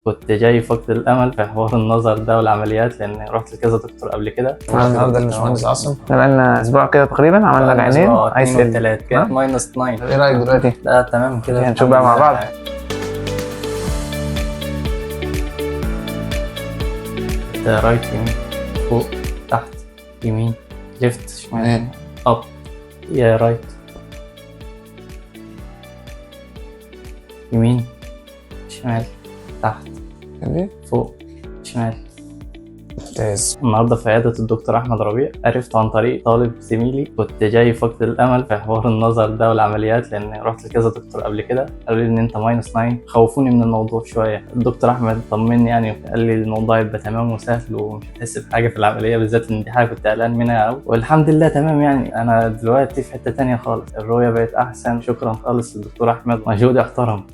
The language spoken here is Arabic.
كنت جاي فقد الامل في حوار النظر ده والعمليات، لان رحت لكذا دكتور قبل كده. النهارده الباشمهندس عاصم بقالنا اسبوع كده تقريبا عملنا العينين. عايز والتلات كده ماينس 9. ايه رايك دلوقتي؟ لا تمام كده، هنشوف بقى مع بعض. رايت يمين، فوق، تحت، يمين، ليفت، شمال، اب، يا رايت، يمين، شمال، تحت، فوق، شمال. ممتاز. النهارده في عيادة الدكتور أحمد ربيع عرفت عن طريق طالب زميلي كنت جاي فقد الأمل في حوار النظر ده والعمليات، لأن رحت لكذا دكتور قبل كده قالوا لي إن أنت ماينس 9، خوفوني من الموضوع شوية. الدكتور أحمد طمني يعني، قال لي الموضوع يبقى تمام وسهل ومش هتحس بحاجة في العملية، بالذات إن دي حاجة كنت قلقان منها أوي، والحمد لله تمام. يعني أنا دلوقتي في حتة تانية خالص، الرؤية بقت أحسن. شكرا خالص للدكتور أحمد، مجهود يحترم.